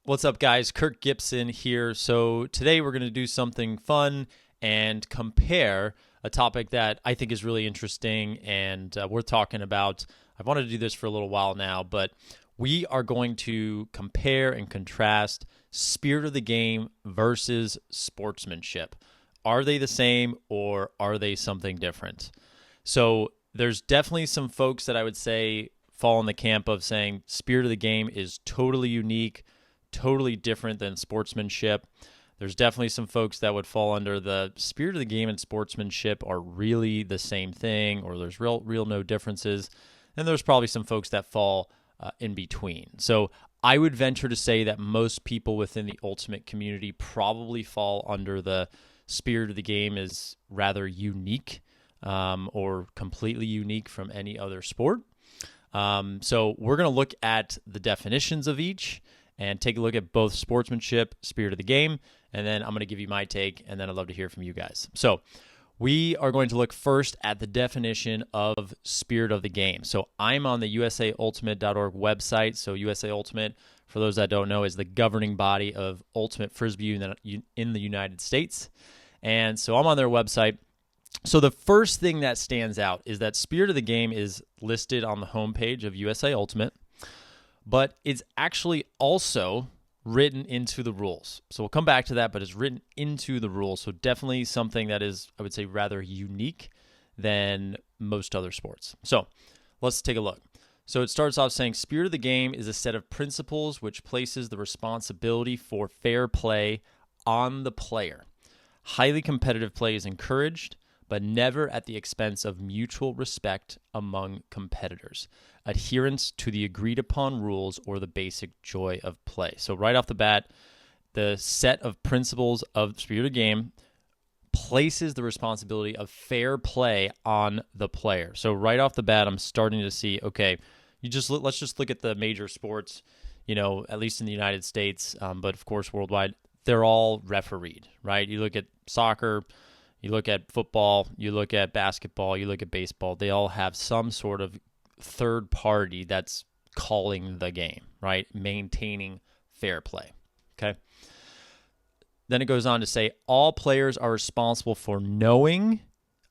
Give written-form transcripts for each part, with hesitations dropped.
What's up, guys? Kirk Gibson here. So today we're going to do something fun and compare a topic that I think is really interesting and worth talking about. I've wanted to do this for a little while now, but we are going to compare and contrast spirit of the game versus sportsmanship. Are they the same or are they something different? So there's definitely some folks that I would say fall in the camp of saying spirit of the game is totally unique, totally different than sportsmanship. There's definitely some folks that would fall under the spirit of the game and sportsmanship are really the same thing, or there's real no differences. And there's probably some folks that fall in between. So I would venture to say that most people within the ultimate community probably fall under the spirit of the game is rather unique or completely unique from any other sport. So we're going to look at the definitions of each and take a look at both sportsmanship, spirit of the game, and then I'm going to give you my take, and then I'd love to hear from you guys. So we are going to look first at the definition of spirit of the game. So I'm on the usaultimate.org website. So USA Ultimate, for those that don't know, is the governing body of ultimate frisbee in the United States. And so I'm on their website. So the first thing that stands out is that spirit of the game is listed on the homepage of USA Ultimate, but it's actually also written into the rules. So we'll come back to that, but it's written into the rules. So definitely something that is, I would say, rather unique than most other sports. So let's take a look. So it starts off saying, spirit of the game is a set of principles which places the responsibility for fair play on the player. Highly competitive play is encouraged, but never at the expense of mutual respect among competitors, adherence to the agreed-upon rules, or the basic joy of play. So right off the bat, the set of principles of spirit of game places the responsibility of fair play on the player. So right off the bat, I'm starting to see, okay, let's just look at the major sports, at least in the United States, but of course worldwide, they're all refereed, right? You look at soccer, you look at football, you look at basketball, you look at baseball, they all have some sort of third party that's calling the game, right? Maintaining fair play, okay? Then it goes on to say, all players are responsible for knowing,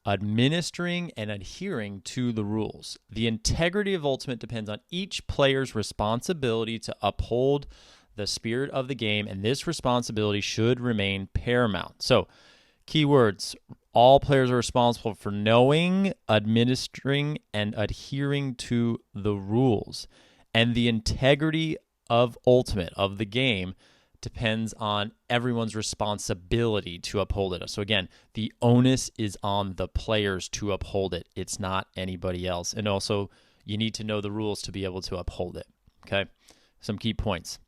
administering, and adhering to the rules. The integrity of Ultimate depends on each player's responsibility to uphold the spirit of the game, and this responsibility should remain paramount. So, keywords, all players are responsible for knowing, administering, and adhering to the rules. And the integrity of Ultimate, of the game, depends on everyone's responsibility to uphold it. So again, the onus is on the players to uphold it. It's not anybody else. And also, you need to know the rules to be able to uphold it. Okay? Some key points.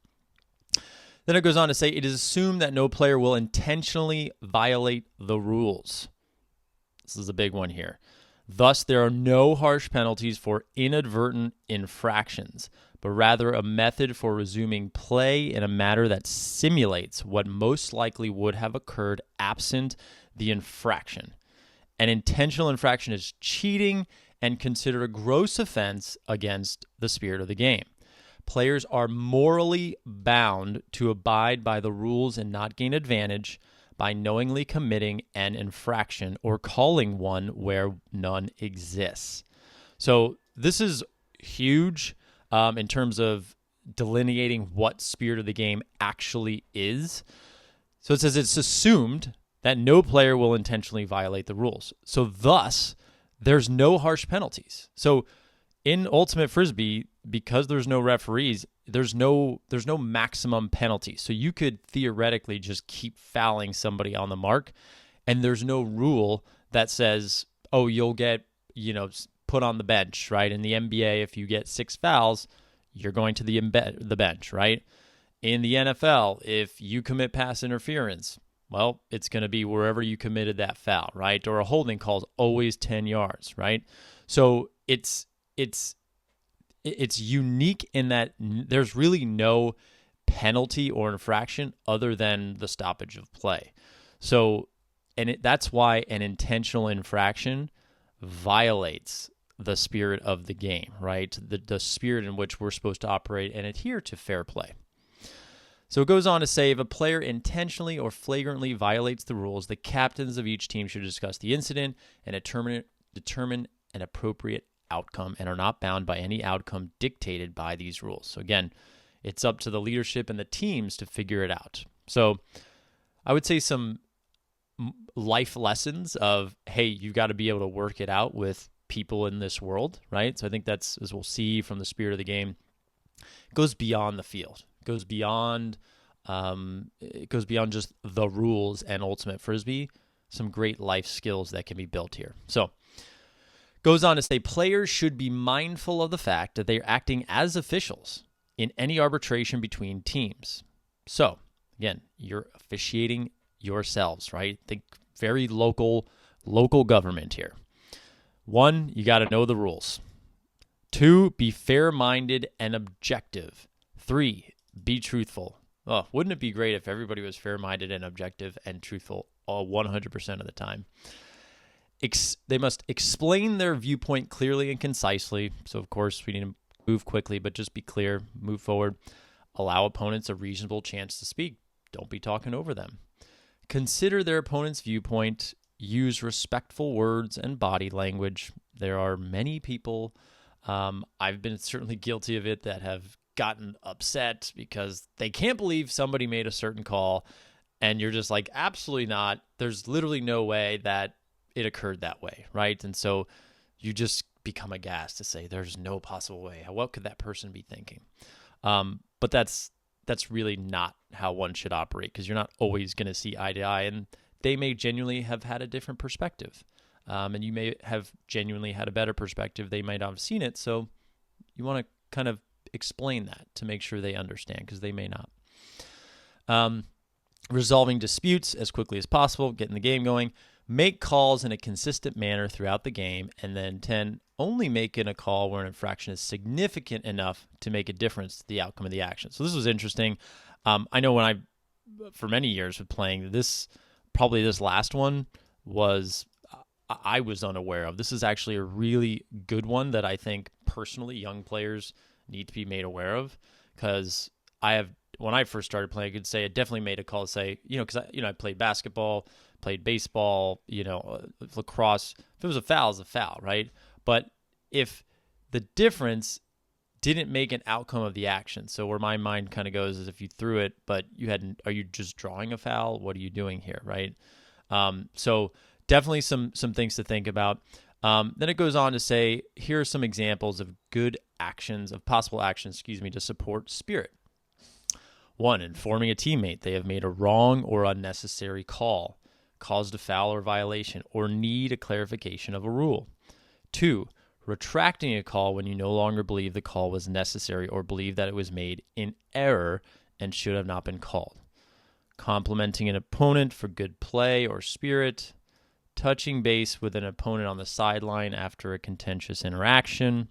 Then it goes on to say, it is assumed that no player will intentionally violate the rules. This is a big one here. Thus, there are no harsh penalties for inadvertent infractions, but rather a method for resuming play in a manner that simulates what most likely would have occurred absent the infraction. An intentional infraction is cheating and considered a gross offense against the spirit of the game. Players are morally bound to abide by the rules and not gain advantage by knowingly committing an infraction or calling one where none exists. So this is huge in terms of delineating what spirit of the game actually is. So it says it's assumed that no player will intentionally violate the rules. So thus, there's no harsh penalties. So in Ultimate Frisbee, because there's no referees, there's no maximum penalty. So you could theoretically just keep fouling somebody on the mark, and there's no rule that says, oh, you'll get, put on the bench, right? In the NBA, if you get 6 fouls, you're going to the bench, right? In the NFL, if you commit pass interference, well, it's going to be wherever you committed that foul, right? Or a holding call is always 10 yards, right? So it's unique in that there's really no penalty or infraction other than the stoppage of play. So, that's why an intentional infraction violates the spirit of the game, right? The spirit in which we're supposed to operate and adhere to fair play. So it goes on to say, if a player intentionally or flagrantly violates the rules, the captains of each team should discuss the incident and determine an appropriate outcome and are not bound by any outcome dictated by these rules. So again, it's up to the leadership and the teams to figure it out. So I would say some life lessons of, hey, you got to be able to work it out with people in this world, right? So I think that's, as we'll see from the spirit of the game, it goes beyond the field. It goes beyond just the rules and ultimate frisbee. Some great life skills that can be built here. So goes on to say, players should be mindful of the fact that they are acting as officials in any arbitration between teams. So again, you're officiating yourselves, right? Think very local government here. 1, you got to know the rules. 2, be fair-minded and objective. 3, be truthful. Oh, wouldn't it be great if everybody was fair-minded and objective and truthful 100% of the time? They must explain their viewpoint clearly and concisely. So, of course, we need to move quickly, but just be clear, move forward. Allow opponents a reasonable chance to speak. Don't be talking over them. Consider their opponent's viewpoint. Use respectful words and body language. There are many people, I've been certainly guilty of it, that have gotten upset because they can't believe somebody made a certain call, and you're just like, absolutely not. There's literally no way that it occurred that way, right? And so you just become aghast to say, there's no possible way. What could that person be thinking? But that's really not how one should operate, because you're not always going to see eye to eye, and they may genuinely have had a different perspective, and you may have genuinely had a better perspective. They might not have seen it, so you want to kind of explain that to make sure they understand, because they may not. Resolving disputes as quickly as possible, getting the game going. Make calls in a consistent manner throughout the game. And then 10, only making a call where an infraction is significant enough to make a difference to the outcome of the action. So this was interesting. I know when for many years with playing this, probably this last one I was unaware of. This is actually a really good one that I think personally young players need to be made aware of, because when I first started playing, I could say I definitely made a call to say, because I played basketball, played baseball, lacrosse. If it was a foul, it's a foul, right? But if the difference didn't make an outcome of the action, so where my mind kind of goes is, if you threw it, but are you just drawing a foul? What are you doing here, right? So definitely some things to think about. Then it goes on to say, here are some examples of possible actions, to support spirit. 1, informing a teammate they have made a wrong or unnecessary call, caused a foul or violation, or need a clarification of a rule. 2, retracting a call when you no longer believe the call was necessary or believe that it was made in error and should have not been called. Complimenting an opponent for good play or spirit. Touching base with an opponent on the sideline after a contentious interaction.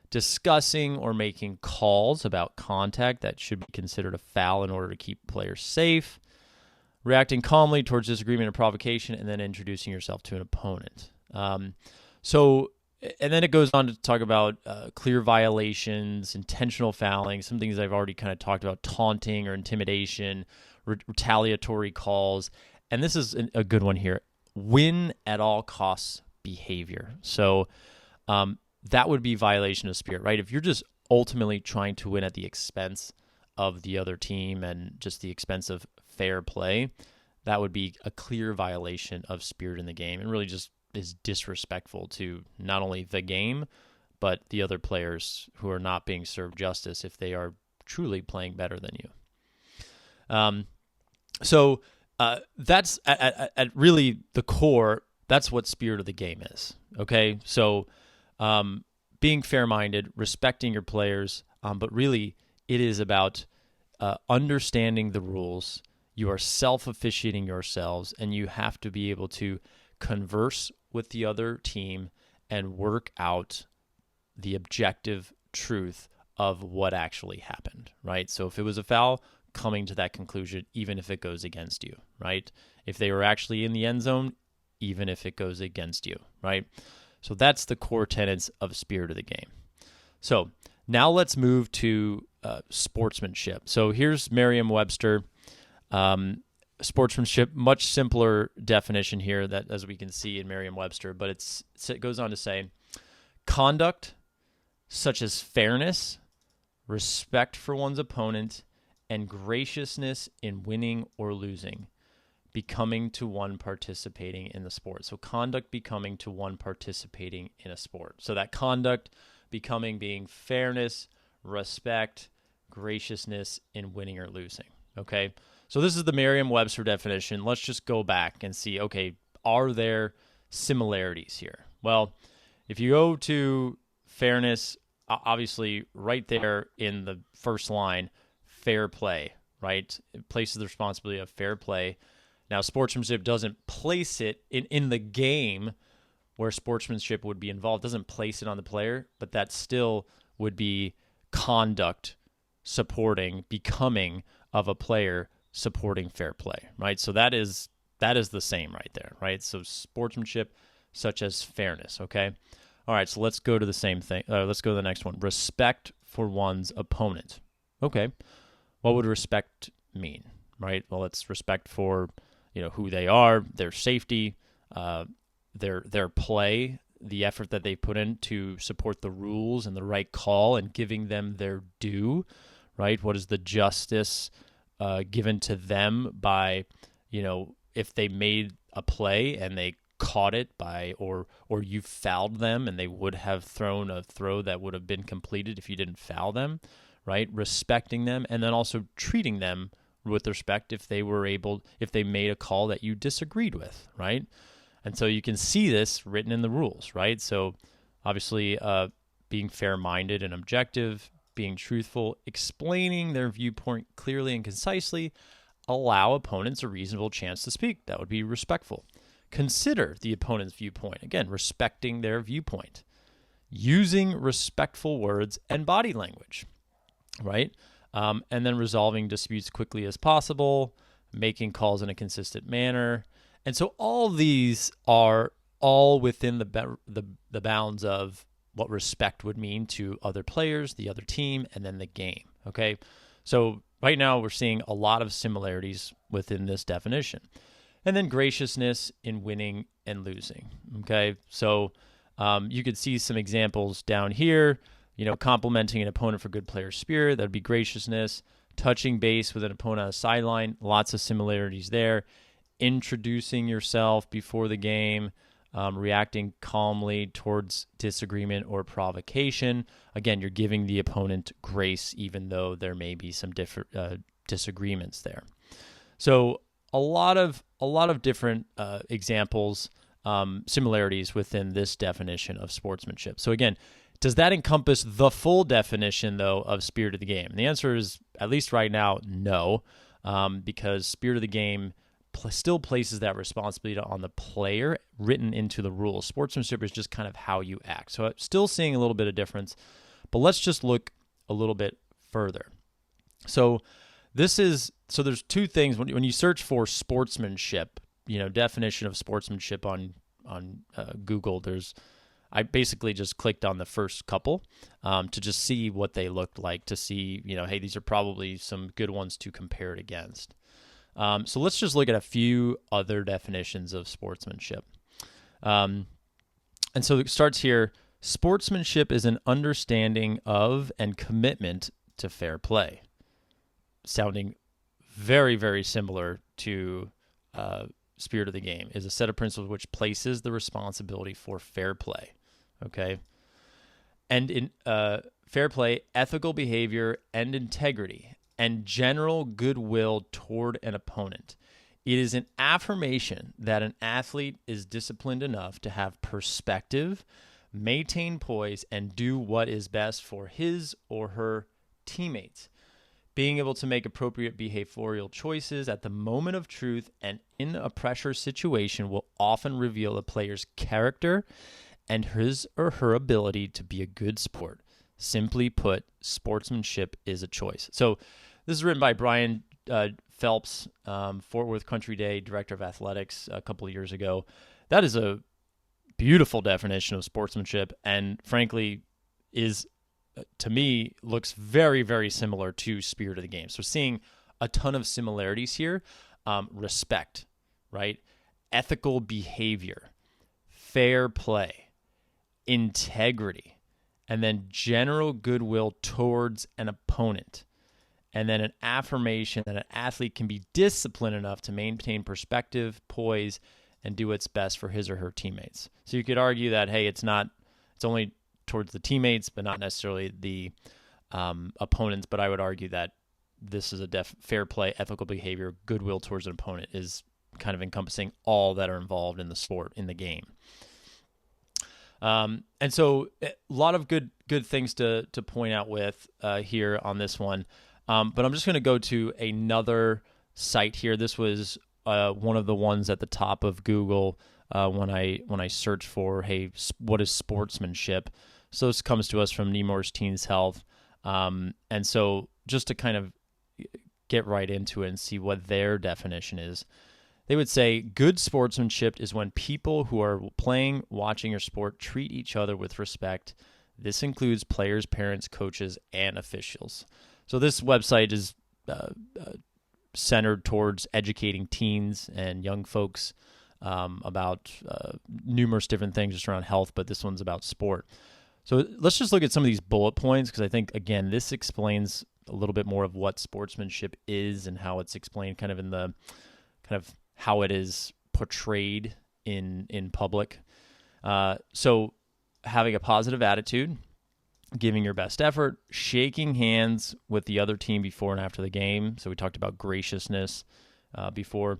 Discussing or making calls about contact that should be considered a foul in order to keep players safe. Reacting calmly towards disagreement or provocation, and then introducing yourself to an opponent. And then it goes on to talk about clear violations, intentional fouling, some things I've already kind of talked about, taunting or intimidation, retaliatory calls. And this is a good one here. Win at all costs behavior. So that would be violation of spirit, right? If you're just ultimately trying to win at the expense of the other team and just the expense of fair play, that would be a clear violation of spirit in the game, and really just is disrespectful to not only the game, but the other players who are not being served justice if they are truly playing better than you. So that's at really the core. That's what spirit of the game is. Okay. So being fair-minded, respecting your players, but really it is about understanding the rules. You are self-officiating yourselves, and you have to be able to converse with the other team and work out the objective truth of what actually happened, right? So if it was a foul, coming to that conclusion, even if it goes against you, right? If they were actually in the end zone, even if it goes against you, right? So that's the core tenets of spirit of the game. So Now let's move to sportsmanship. So here's Merriam-Webster. Sportsmanship, much simpler definition here, that as we can see in Merriam-Webster, but it goes on to say, conduct such as fairness, respect for one's opponent, and graciousness in winning or losing, becoming to one participating in the sport. So conduct becoming to one participating in a sport. So that conduct becoming being fairness, respect, graciousness in winning or losing. Okay, so this is the Merriam-Webster definition. Let's just go back and see, okay, are there similarities here? Well, if you go to fairness, obviously right there in the first line, fair play, right? It places the responsibility of fair play. Now, sportsmanship doesn't place it in the game where sportsmanship would be involved, doesn't place it on the player, but that still would be conduct supporting, becoming of a player supporting fair play, right? So that is the same right there, right? So sportsmanship such as fairness, okay? All right, so let's go to the same thing. Let's go to the next one. Respect for one's opponent. Okay, what would respect mean, right? Well, it's respect for, who they are, their safety, their play, the effort that they put in to support the rules and the right call and giving them their due, right? What is the justice given to them by, if they made a play and they caught it by, or you fouled them and they would have thrown a throw that would have been completed if you didn't foul them, right? Respecting them, and then also treating them with respect if they made a call that you disagreed with, right? And so you can see this written in the rules, right? So obviously being fair-minded and objective, being truthful, explaining their viewpoint clearly and concisely, allow opponents a reasonable chance to speak. That would be respectful. Consider the opponent's viewpoint. Again, respecting their viewpoint. Using respectful words and body language, right? And then resolving disputes quickly as possible, making calls in a consistent manner. And so all these are all within the bounds of what respect would mean to other players, the other team, and then the game, okay? So right now we're seeing a lot of similarities within this definition. And then graciousness in winning and losing, okay? So you could see some examples down here, complimenting an opponent for good player spirit, that would be graciousness. Touching base with an opponent on a sideline, lots of similarities there. Introducing yourself before the game, reacting calmly towards disagreement or provocation. Again, you're giving the opponent grace even though there may be some different disagreements there. So a lot of different examples, similarities within this definition of sportsmanship. So again, does that encompass the full definition, though, of spirit of the game? And the answer is, at least right now, no, because spirit of the game still places that responsibility on the player written into the rules. Sportsmanship is just kind of how you act. So still seeing a little bit of difference, but let's just look a little bit further. So there's two things. When you search for sportsmanship, definition of sportsmanship on Google, I basically just clicked on the first couple to just see what they looked like, to see, hey, these are probably some good ones to compare it against. So let's just look at a few other definitions of sportsmanship. And so it starts here. Sportsmanship is an understanding of and commitment to fair play. Sounding very, very similar to spirit of the game, is a set of principles which places the responsibility for fair play. Okay. And in fair play, ethical behavior and integrity and general goodwill toward an opponent. It is an affirmation that an athlete is disciplined enough to have perspective, maintain poise, and do what is best for his or her teammates. Being able to make appropriate behavioral choices at the moment of truth and in a pressure situation will often reveal a player's character and his or her ability to be a good sport. Simply put, sportsmanship is a choice. So this is written by Brian Phelps, Fort Worth Country Day Director of Athletics a couple of years ago. That is a beautiful definition of sportsmanship, and frankly is to me, looks very, very similar to Spirit of the Game. So seeing a ton of similarities here. Respect, right? Ethical behavior, fair play, integrity, and then general goodwill towards an opponent. And then an affirmation that an athlete can be disciplined enough to maintain perspective, poise, and do what's best for his or her teammates. So you could argue that, hey, it's only towards the teammates, but not necessarily the opponents. But I would argue that this is a fair play, ethical behavior, goodwill towards an opponent is kind of encompassing all that are involved in the sport, in the game. And so a lot of good things to point out with here on this one. But I'm just going to go to another site here. This was one of the ones at the top of Google when I searched for, hey, what is sportsmanship? So this comes to us from Nemours Teens Health. And so just to kind of get right into it and see what their definition is, they would say good sportsmanship is when people who are playing, watching your sport treat each other with respect. This includes players, parents, coaches, and officials. So this website is centered towards educating teens and young folks about numerous different things just around health, but this one's about sport. So let's just look at some of these bullet points because I think, again, this explains a little bit more of what sportsmanship is and how it's explained kind of in the kind of how it is portrayed in public. So having a positive attitude, giving your best effort, shaking hands with the other team before and after the game. So we talked about graciousness before.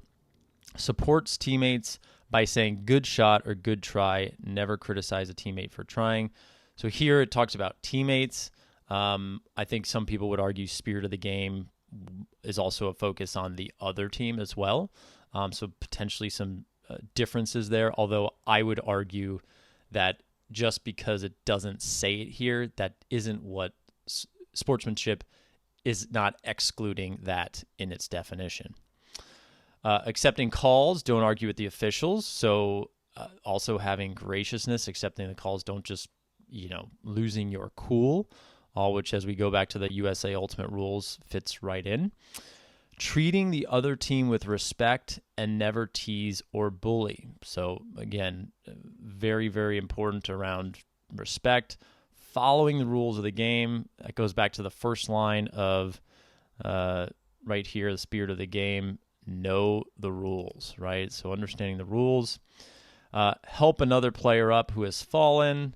Supports teammates by saying good shot or good try. Never criticize a teammate for trying. So here it talks about teammates. I think some people would argue Spirit of the Game is also a focus on the other team as well. So potentially some differences there, although I would argue that just because it doesn't say it here, that isn't what sportsmanship is, not excluding that in its definition. Accepting calls, don't argue with the officials. So also having graciousness, accepting the calls, don't just, losing your cool, all which, as we go back to the USA Ultimate Rules, fits right in. Treating the other team with respect and never tease or bully. So again, very, very important around respect, following the rules of the game. That goes back to the first line of right here, the Spirit of the Game, know the rules, right? So understanding the rules. Help another player up who has fallen.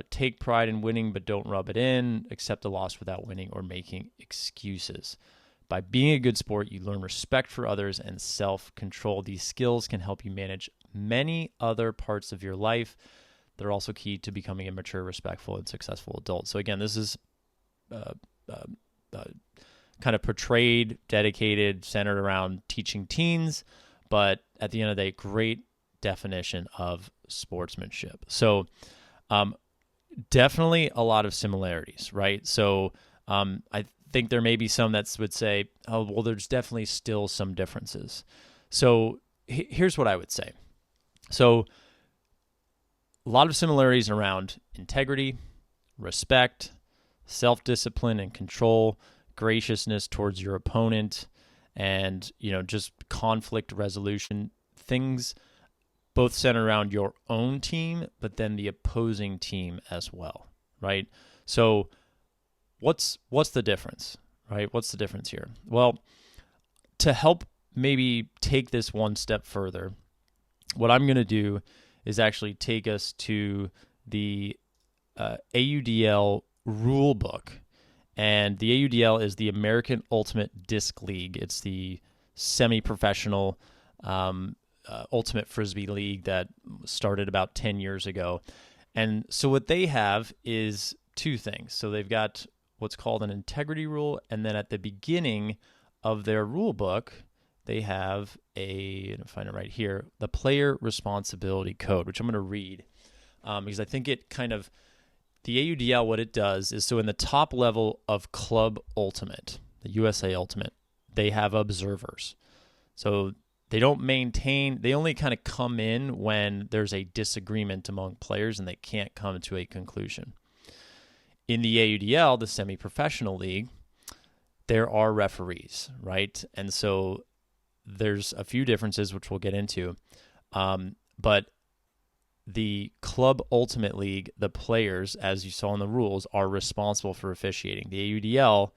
Take pride in winning, but don't rub it in. Accept a loss without winning or making excuses. By being a good sport, you learn respect for others and self-control. These skills can help you manage many other parts of your life. They're also key to becoming a mature, respectful, and successful adult. So again, this is kind of portrayed, dedicated, centered around teaching teens, but at the end of the day, great definition of sportsmanship. So definitely a lot of similarities, right? So I think there may be some that would say, oh, well, there's definitely still some differences. So here's what I would say. So a lot of similarities around integrity, respect, self-discipline and control, graciousness towards your opponent, and, just conflict resolution, things both centered around your own team, but then the opposing team as well, right? So what's the difference, right? What's the difference here? Well, to help maybe take this one step further, what I'm going to do is actually take us to the AUDL rule book. And the AUDL is the American Ultimate Disc League. It's the semi-professional Ultimate Frisbee League that started about 10 years ago. And so what they have is two things. So they've got what's called an integrity rule, and then at the beginning of their rule book, they have I'll find it right here, the player responsibility code, which I'm going to read because I think it kind of, the AUDL, what it does is, so in the top level of Club Ultimate, the USA Ultimate, they have observers. So they don't maintain, they only kind of come in when there's a disagreement among players and they can't come to a conclusion. In the AUDL, the semi-professional league, there are referees, right? And so there's a few differences, which we'll get into. But the Club Ultimate League, the players, as you saw in the rules, are responsible for officiating. The AUDL,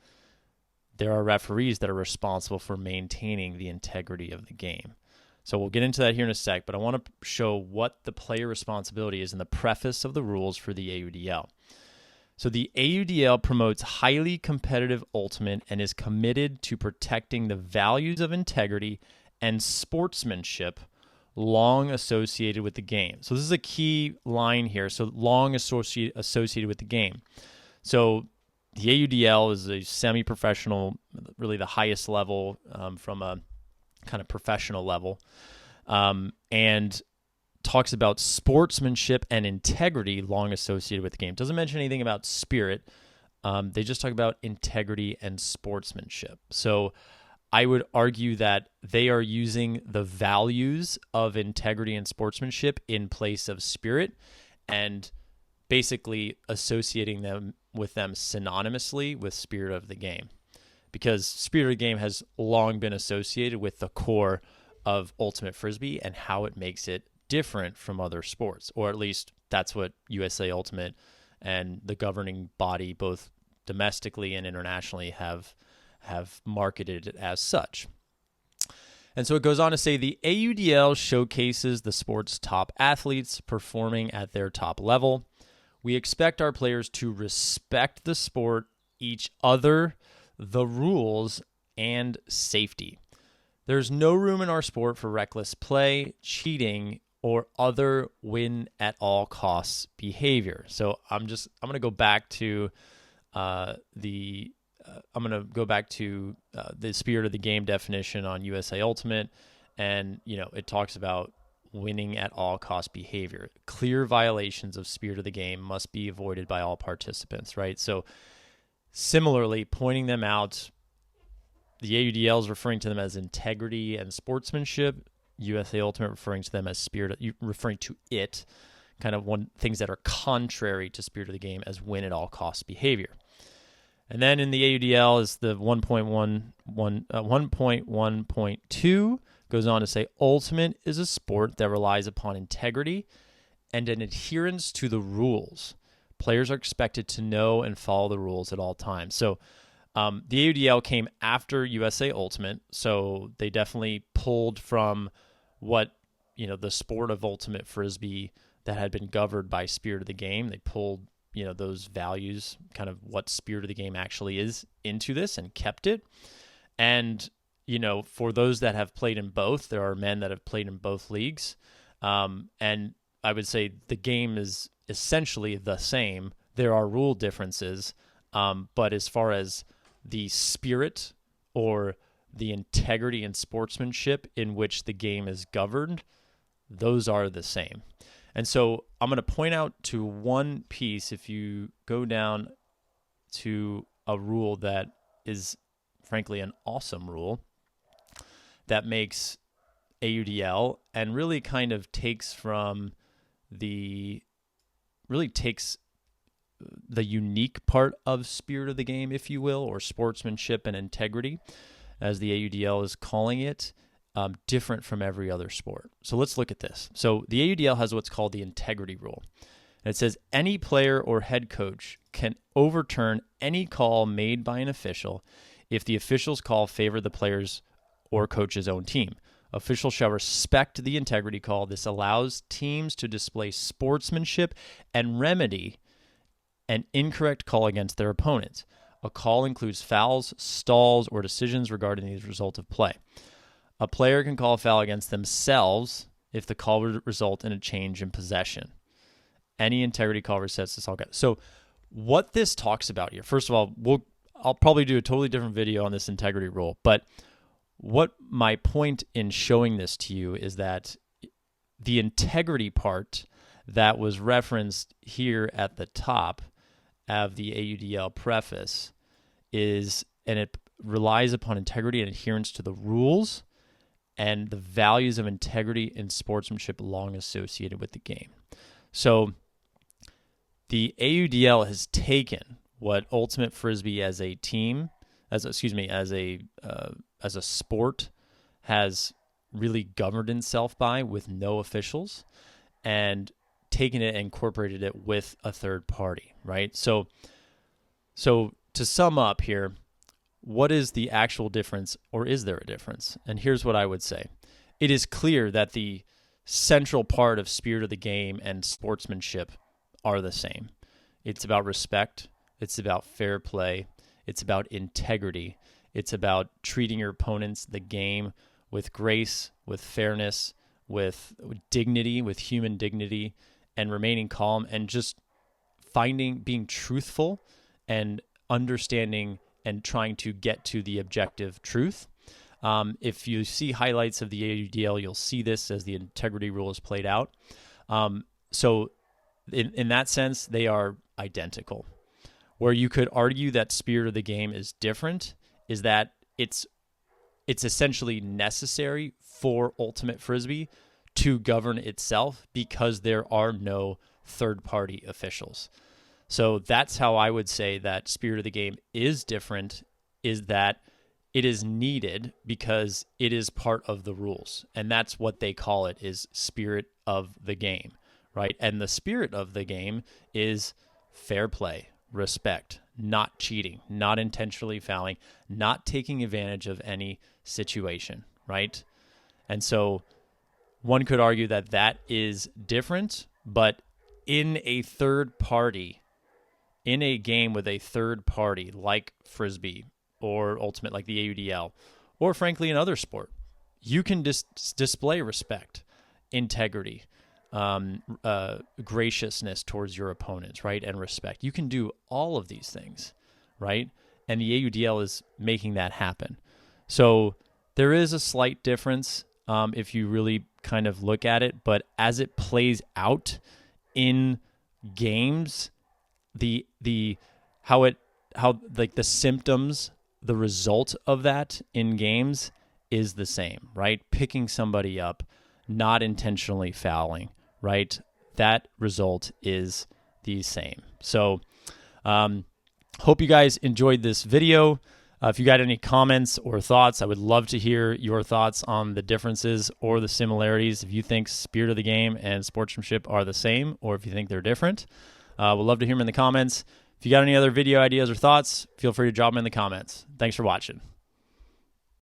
there are referees that are responsible for maintaining the integrity of the game. So we'll get into that here in a sec, but I want to show what the player responsibility is in the preface of the rules for the AUDL. So the AUDL promotes highly competitive ultimate and is committed to protecting the values of integrity and sportsmanship long associated with the game. So this is a key line here. So long associated with the game. So the AUDL is a semi-professional, really the highest level from a kind of professional level, and talks about sportsmanship and integrity long associated with the game. Doesn't mention anything about spirit. They just talk about integrity and sportsmanship. So I would argue that they are using the values of integrity and sportsmanship in place of spirit and basically associating them with them synonymously with spirit of the game, because spirit of the game has long been associated with the core of Ultimate Frisbee and how it makes it different from other sports, or at least that's what USA Ultimate and the governing body, both domestically and internationally, have marketed it as such. And so it goes on to say the AUDL showcases the sport's top athletes performing at their top level. We expect our players to respect the sport, each other, the rules, and safety. There's no room in our sport for reckless play, cheating, or other win-at-all-costs behavior. So I'm going to go back to the spirit of the game definition on USA Ultimate, and it talks about winning at all cost behavior. Clear violations of spirit of the game must be avoided by all participants, right? So similarly, pointing them out, the AUDL is referring to them as integrity and sportsmanship. USA Ultimate referring to them as spirit, referring to it, kind of things that are contrary to spirit of the game as win at all costs behavior. And then in the AUDL is the 1.1.2 goes on to say ultimate is a sport that relies upon integrity and an adherence to the rules. Players are expected to know and follow the rules at all times. So the AUDL came after USA Ultimate, so they definitely pulled from what, the sport of Ultimate Frisbee that had been governed by spirit of the game. They pulled, those values, kind of what spirit of the game actually is, into this and kept it. And, for those that have played in both, there are men that have played in both leagues. And I would say the game is essentially the same. There are rule differences, but as far as the spirit or the integrity and sportsmanship in which the game is governed, those are the same. And so I'm going to point out to one piece, if you go down to a rule that is frankly an awesome rule that makes AUDL and really kind of takes the unique part of spirit of the game, if you will, or sportsmanship and integrity, as the AUDL is calling it, different from every other sport. So let's look at this. So the AUDL has what's called the integrity rule. And it says any player or head coach can overturn any call made by an official if the official's call favored the player's or coach's own team. Officials shall respect the integrity call. This allows teams to display sportsmanship and remedy an incorrect call against their opponents. A call includes fouls, stalls, or decisions regarding the result of play. A player can call a foul against themselves if the call would result in a change in possession. Any integrity call resets this all. So what this talks about here, first of all, I'll probably do a totally different video on this integrity rule, but what my point in showing this to you is that the integrity part that was referenced here at the top of the AUDL preface and it relies upon integrity and adherence to the rules and the values of integrity and sportsmanship long associated with the game. So the AUDL has taken what ultimate frisbee as a team, as a sport, has really governed itself by with no officials, and taken it and incorporated it with a third party, right? So to sum up here, what is the actual difference, or is there a difference? And here's what I would say. It is clear that the central part of spirit of the game and sportsmanship are the same. It's about respect. It's about fair play. It's about integrity. It's about treating your opponents, the game, with grace, with fairness, with dignity, with human dignity, and remaining calm, and just being truthful and understanding and trying to get to the objective truth. If you see highlights of the AUDL, you'll see this as the integrity rule is played out. So in that sense, they are identical. Where you could argue that spirit of the game is different is that it's essentially necessary for ultimate frisbee to govern itself because there are no third-party officials. So that's how I would say that spirit of the game is different, is that it is needed because it is part of the rules. And that's what they call it, is spirit of the game, right? And the spirit of the game is fair play, respect, not cheating, not intentionally fouling, not taking advantage of any situation, right? And so one could argue that that is different, but in a third party, in a game with a third party like frisbee or ultimate like the AUDL, or frankly another sport, you can display respect, integrity, graciousness towards your opponents, right? And respect. You can do all of these things, right? And the AUDL is making that happen. So there is a slight difference if you really kind of look at it, but as it plays out in games, the symptoms, the result of that in games is the same, right? Picking somebody up, not intentionally fouling, right? That result is the same. So hope you guys enjoyed this video. If you got any comments or thoughts, I would love to hear your thoughts on the differences or the similarities. If you think spirit of the game and sportsmanship are the same, or if you think they're different, we'd love to hear them in the comments. If you got any other video ideas or thoughts, feel free to drop them in the comments. Thanks for watching.